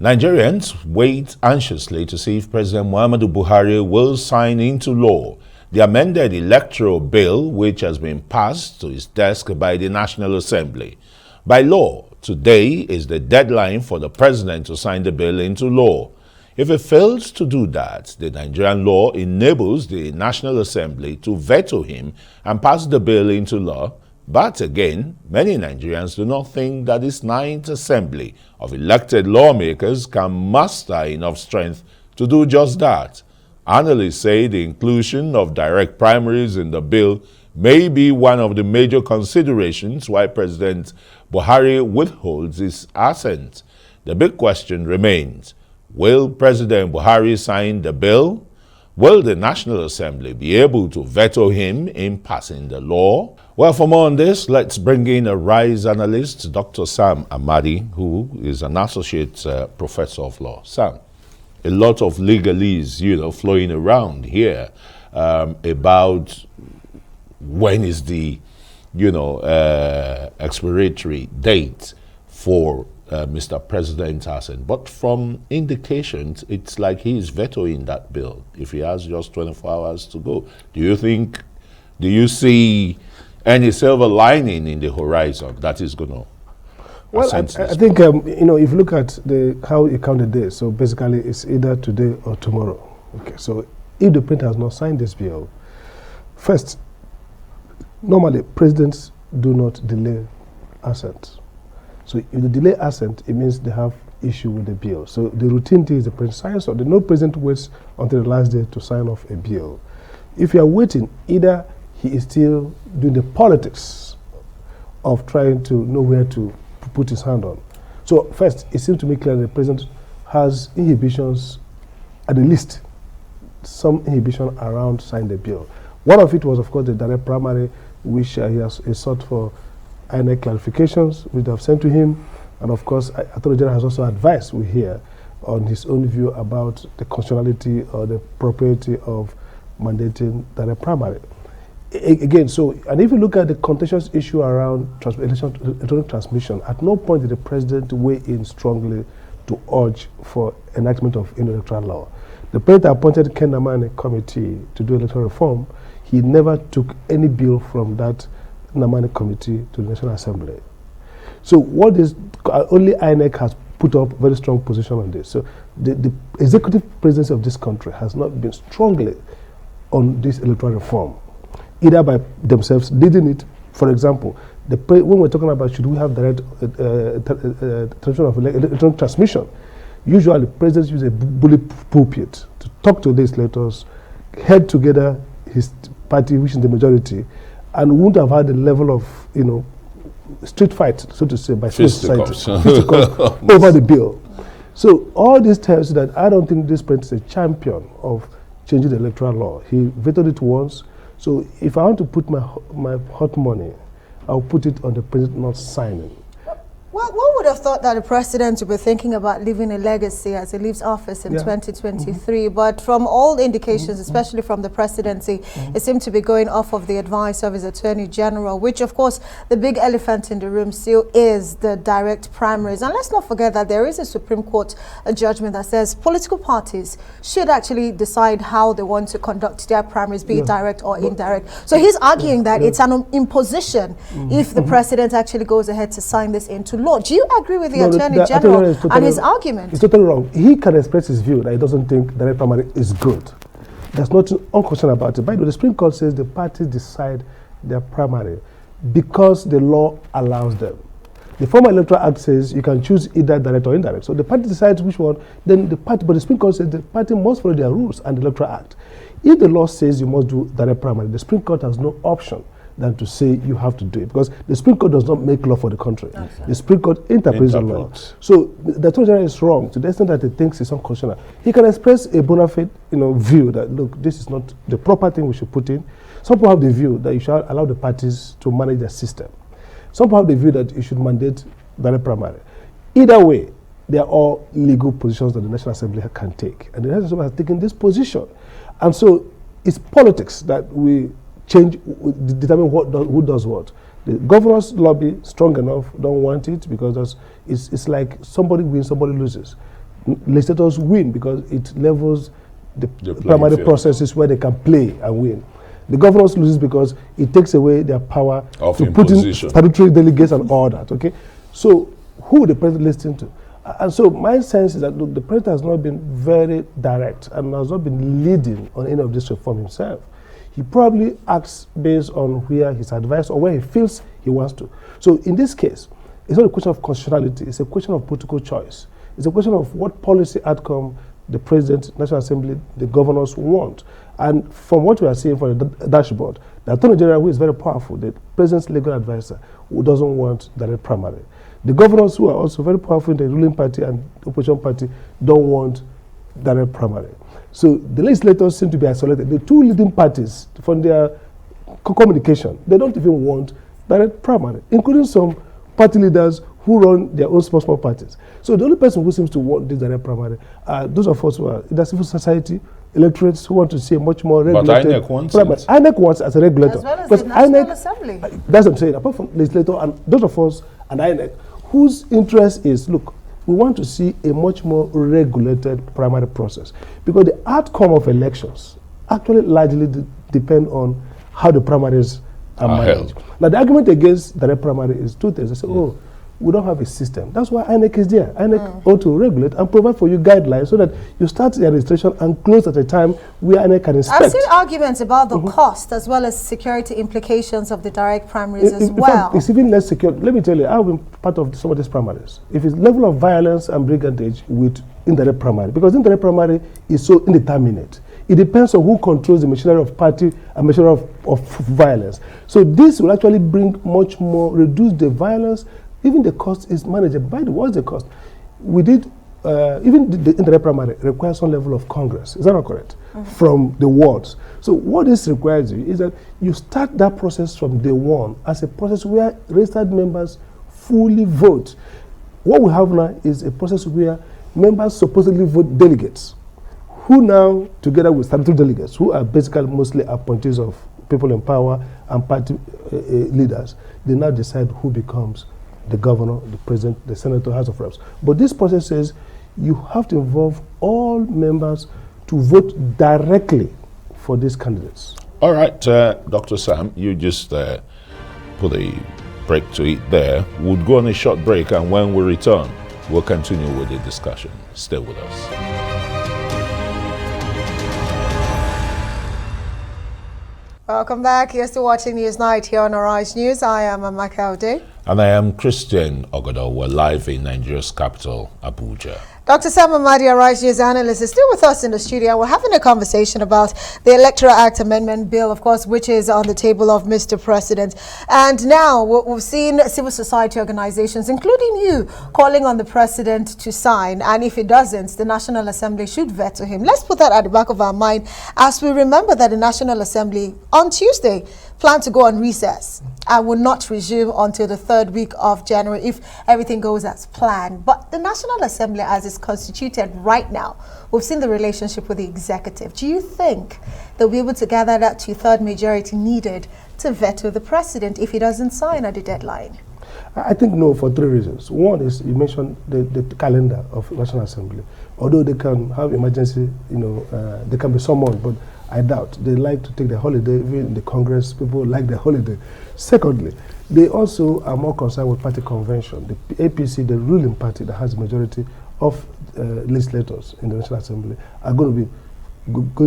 Nigerians wait anxiously to see if President Muhammadu Buhari will sign into law the amended Electoral bill which has been passed to his desk by the National Assembly. By law, today is the deadline for the president to sign the bill into law. If he fails to do that, the Nigerian law enables the National Assembly to veto him and pass the bill into law. But again, many Nigerians do not think that this ninth assembly of elected lawmakers can muster enough strength to do just that. Analysts say the inclusion of direct primaries in the bill may be one of the major considerations why President Buhari withholds his assent. The big question remains, will President Buhari sign the bill? Will the National Assembly be able to veto him in passing the law? Well, for more on this, let's bring in a RISE analyst, Dr. Sam Amadi, who is an associate professor of law. Sam, a lot of legalese, flowing around here about when is the, expiratory date for Mr. President's assent. But from indications, it's like he is vetoing that bill if he has just 24 hours to go. Do you see any silver lining in the horizon that is going to assent? I think, if you look at how you count the days, so basically it's either today or tomorrow. Okay, so if the president has not signed this bill, first, normally presidents do not delay assent. So if they delay assent, it means they have issue with the bill. So the routine thing is the president signs, or no president waits until the last day to sign off a bill. If you are waiting, either he is still doing the politics of trying to know where to put his hand on. So first, it seems to me clear that the president has inhibitions, at the least, some inhibition around signing the bill. One of it was, of course, the direct primary, which he has sought for INEC clarifications, which they have sent to him. And of course, Attorney General has also advised, we hear, on his own view about the constitutionality or the propriety of mandating direct primary. Again, and if you look at the contentious issue around electronic transmission, at no point did the president weigh in strongly to urge for enactment of electoral law. The president appointed Ken Nama committee to do electoral reform. He never took any bill from that Namani committee to the National Assembly. So what is, only INEC has put up very strong position on this. So the executive presidency of this country has not been strongly on this electoral reform, either by themselves leading it. For example, when we're talking about should we have direct transmission of electronic transmission, usually presidents use a bully pulpit to talk to legislators, head together his party, which is the majority, and wouldn't have had the level of, street fight, so to say, by civil society, over the bill. So all this tells you that I don't think this president is a champion of changing the electoral law. He vetoed it once. So if I want to put my hot money, I'll put it on the president not signing. Well, one would have thought that the president would be thinking about leaving a legacy as he leaves office in 2023, but from all indications, especially from the presidency, it seemed to be going off of the advice of his attorney general, which of course the big elephant in the room still is the direct primaries. And let's not forget that there is a Supreme Court judgment that says political parties should actually decide how they want to conduct their primaries, be it direct or indirect. So he's arguing that it's an imposition if the president actually goes ahead to sign this into law. Do you agree with the Attorney General and his argument? It's totally wrong. He can express his view that he doesn't think direct primary is good. There's nothing unquestioned about it. By the way, the Supreme Court says the parties decide their primary because the law allows them. The former Electoral Act says you can choose either direct or indirect. So the party decides which one, then the party, but the Supreme Court says the party must follow their rules and the Electoral Act. If the law says you must do direct primary, the Supreme Court has no option than to say you have to do it, because the Supreme Court does not make law for the country. Okay. The Supreme Court interprets the law. So the Attorney General is wrong to the extent that he thinks it's unconstitutional. He can express a bona fide, view that look, this is not the proper thing we should put in. Some people have the view that you should allow the parties to manage their system. Some people have the view that you should mandate direct primary. Either way, they are all legal positions that the National Assembly can take, and the National Assembly has taken this position, and so it's politics that we change, determine who does what. The governor's lobby, strong enough, don't want it because it's like somebody wins, somebody loses. legislators win because it levels the playing primary field. processes where they can play and win. The governors loses because it takes away their power Of to put in imposition. statutory delegates and all that. Okay, so who the president listen to? And so my sense is that look, the president has not been very direct and has not been leading on any of this reform himself. He probably acts based on where he's advised or where he feels he wants to. So in this case, it's not a question of constitutionality, it's a question of political choice. It's a question of what policy outcome the President, National Assembly, the governors want. And from what we are seeing from the dashboard, the Attorney General, who is very powerful, the President's legal advisor, who doesn't want direct primary. The governors, who are also very powerful in the ruling party and opposition party, don't want direct primary. So the legislators seem to be isolated. The two leading parties, from their communication, they don't even want direct primary, including some party leaders who run their own small parties. So the only person who seems to want this direct primary are those of us who are in the civil society, electorates who want to see a much more regulated. But INEC wants primary. it. INEC wants as a regulator. As well as because the National INEC, Assembly. That's what I'm saying. Apart from legislator and those of us and INEC, whose interest is, look, we want to see a much more regulated primary process. Because the outcome of elections actually largely depend on how the primaries are managed. held. Now, the argument against direct primary is two things. They say, oh, we don't have a system. That's why INEC is there. INEC ought to regulate and provide for you guidelines so that you start your registration and close at a time where INEC can inspect. I've seen arguments about the cost as well as security implications of the direct primaries as In well. fact, it's even less secure. Let me tell you, I've been part of some of these primaries. If it's level of violence and brigandage with indirect primary, because indirect primary is so indeterminate. It depends on who controls the machinery of party and machinery of violence. So this will actually bring much more, reduce the violence. Even the cost is manageable. By the way, what's the cost? We did, even the indirect primary requires some level of Congress. Is that not correct? From the wards. So what this requires you is that you start that process from day one as a process where registered members fully vote. What we have now is a process where members supposedly vote delegates, who now, together with statutory delegates, who are basically mostly appointees of people in power and party leaders, they now decide who becomes the governor, the president, the senator, House of Reps. But this process says you have to involve all members to vote directly for these candidates. All right, Dr. Sam, you just put a break to it there. We'll go on a short break, and when we return, we'll continue with the discussion. Stay with us. Welcome back. You're still watching News Night here on Arise News. I am Amadi. And I am Christian Ogodo. We're live in Nigeria's capital, Abuja. Dr. Sam Amadi, Arise News analyst, is still with us in the studio. We're having a conversation about the Electoral Act Amendment Bill, of course, which is on the table of Mr. President. And now we've seen civil society organizations, including you, calling on the President to sign. And if he doesn't, the National Assembly should veto him. Let's put that at the back of our mind as we remember that the National Assembly on Tuesday planned to go on recess and will not resume until the third week of January if everything goes as planned. But the National Assembly, as it's constituted right now, we've seen the relationship with the executive. Do you think they'll be able to gather that two-thirds majority needed to veto the president if he doesn't sign at the deadline? I think no, for three reasons. One is, you mentioned the calendar of National Assembly. Although they can have emergency, they can be summoned, but I doubt. They like to take their holiday. Even in the Congress, people like their holiday. Secondly, they also are more concerned with party convention. The APC, the ruling party that has the majority of legislators in the National Assembly, are going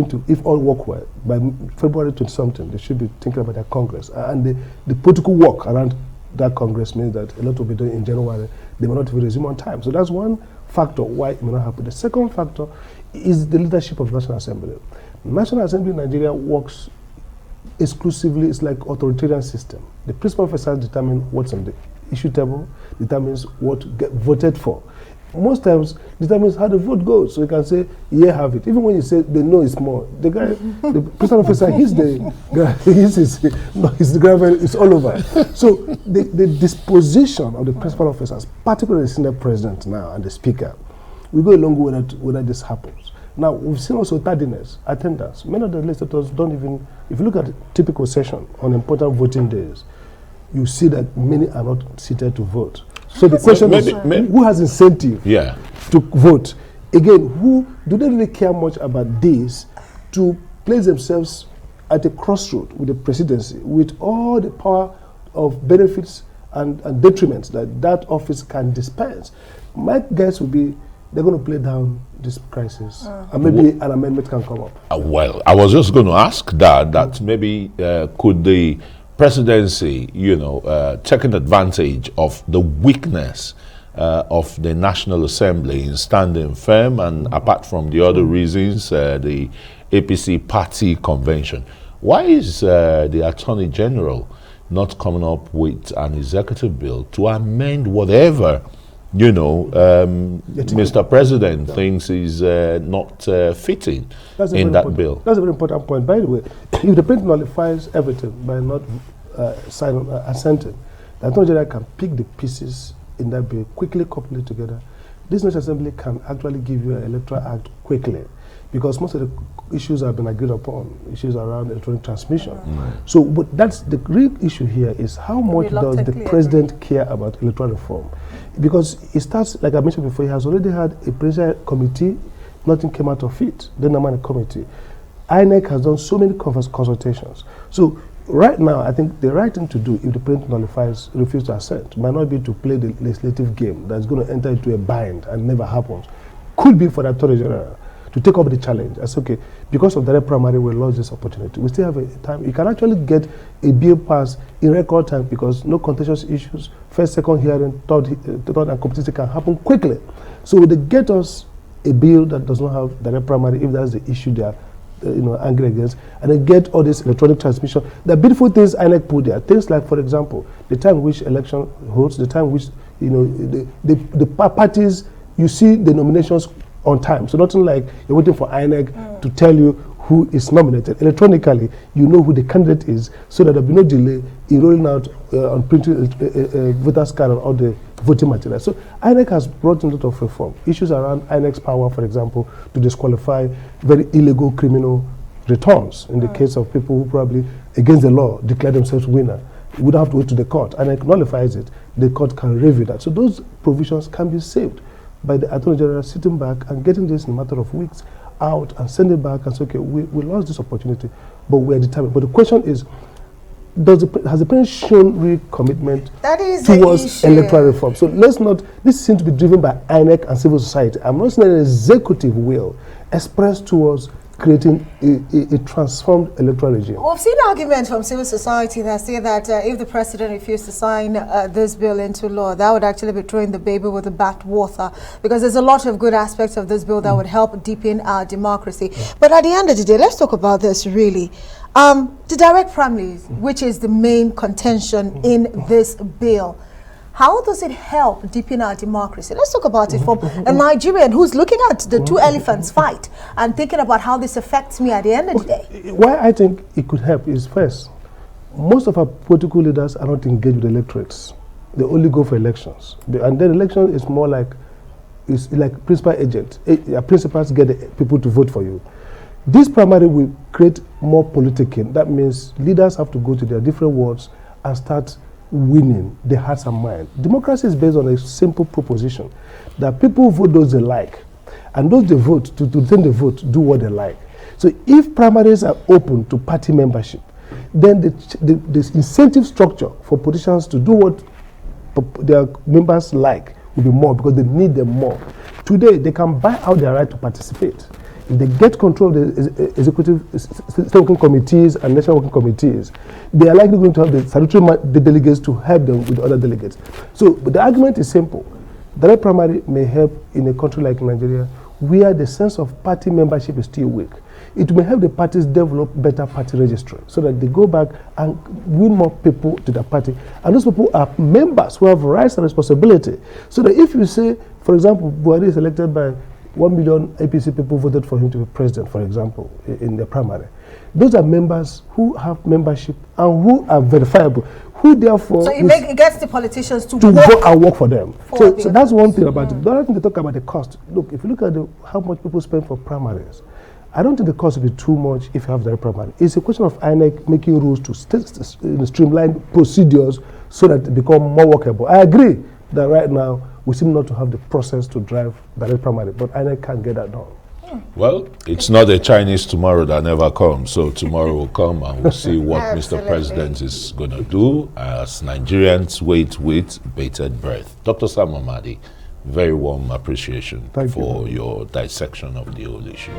to, if all work well, by February 20-something, they should be thinking about their Congress. And the political work around that Congress means that a lot will be done in January. They may not even resume on time. So that's one factor why it may not happen. The second factor is the leadership of the National Assembly. National Assembly in Nigeria works exclusively, it's like authoritarian system. The principal officers determine what's on the issue table, determines what to get voted for. Most times determines how the vote goes. So you can say, yeah, have it. Even when you say they know it's more. The guy, the principal officer, he's the guy, he's the gravel, it's all over. So the disposition of the principal officers, particularly the Senate President now and the Speaker, we go a long way whether this happens. Now, we've seen also tardiness, attendance. Many of the legislators don't even, if you look at a typical session on important voting days, you see that many are not seated to vote. So the question is, who has incentive to vote again, who do they really care much about this to place themselves at a crossroad with the presidency, with all the power of benefits and detriments that office can dispense? My guess would be they're going to play down this crisis, and maybe an amendment can come up. Well, I was just going to ask that maybe could the presidency, taking advantage of the weakness of the National Assembly in standing firm, and apart from the other reasons, the APC party convention. Why is the Attorney General not coming up with an executive bill to amend whatever, Mr. President thinks is not fitting in that bill? That's a very important point. By the way, if the president nullifies everything by not assenting, the Attorney General can pick the pieces in that bill, quickly couple it together. This National Assembly can actually give you an Electoral Act quickly, because most of the issues have been agreed upon, issues around electronic transmission. So, but that's the real issue here, is how much does the president care about electoral reform? Because it starts, like I mentioned before, he has already had a presidential committee, nothing came out of it, then a committee. INEC has done so many consultations. So right now, I think the right thing to do, if the president refuses to assent, might not be to play the legislative game that's going to enter into a bind and never happens. Could be for the Attorney General to take up the challenge. I say, okay, because of the primary, we lost this opportunity. We still have a time. You can actually get a bill passed in record time, because no contentious issues, first, second hearing, third and competition can happen quickly. So they get us a bill that does not have direct primary, if that's the issue they are angry against, and then get all this electronic transmission. The beautiful things INEC put there, things like, for example, the time which election holds, the time which the parties, you see the nominations on time. So nothing like you're waiting for INEC to tell you who is nominated. Electronically, you know who the candidate is, so that there'll be no delay in rolling out on printing voters card and all the voting material. So INEC has brought in a lot of reform. Issues around INEC's power, for example, to disqualify very illegal criminal returns in the case of people who probably, against the law, declare themselves winner. You would have to wait to the court. INEC nullifies it. The court can review that. So those provisions can be saved by the Attorney General sitting back and getting this in a matter of weeks out and send it back and say, okay, we lost this opportunity, but we're determined. But the question is, has the president shown real commitment towards electoral reform? So let's not, this seems to be driven by INEC and civil society. I'm not saying an executive will expressed towards creating a transformed electoral regime. We've seen arguments from civil society that say that if the president refused to sign this bill into law, that would actually be throwing the baby with the bathwater, because there's a lot of good aspects of this bill that would help deepen our democracy. But at the end of the day, let's talk about this really. The direct primaries, which is the main contention in this bill, how does it help deepen our democracy? Let's talk about it from a Nigerian who's looking at the two elephants fight and thinking about how this affects me at the end of the day. Why I think it could help is, first, most of our political leaders are not engaged with electorates. They only go for elections. And then election is more like, it's like principal agent. Principals get the people to vote for you. This primary will create more politicking. That means leaders have to go to their different wards and start winning the hearts and minds. Democracy is based on a simple proposition that people vote those they like, and those they vote to then they vote do what they like. So if primaries are open to party membership, then the incentive structure for politicians to do what their members like will be more, because they need them more. Today, they can buy out their right to participate. If they get control of the executive state working committees and national working committees, they are likely going to have the statutory delegates to help them with other delegates. So but the argument is simple. Direct primary may help in a country like Nigeria, where the sense of party membership is still weak. It may help the parties develop better party registry, so that they go back and win more people to their party. And those people are members who have rights and responsibility. So that if you say, for example, Buhari is elected by 1 million APC people voted for him to be president, for example, in the primary. Those are members who have membership and who are verifiable, who therefore... So it gets the politicians to go and work for them. So that's one thing about it. The other thing to talk about the cost. Look, if you look at how much people spend for primaries, I don't think the cost will be too much if you have the primary. It's a question of INEC making rules to streamline procedures so that they become more workable. I agree that right now, we seem not to have the process to drive direct primary, but INEC can't get that done. Well, it's not a Chinese tomorrow that never comes. So tomorrow will come and we'll see what Mr. President is going to do as Nigerians wait with bated breath. Dr. Sam Amadi, very warm appreciation for your dissection of the whole issue.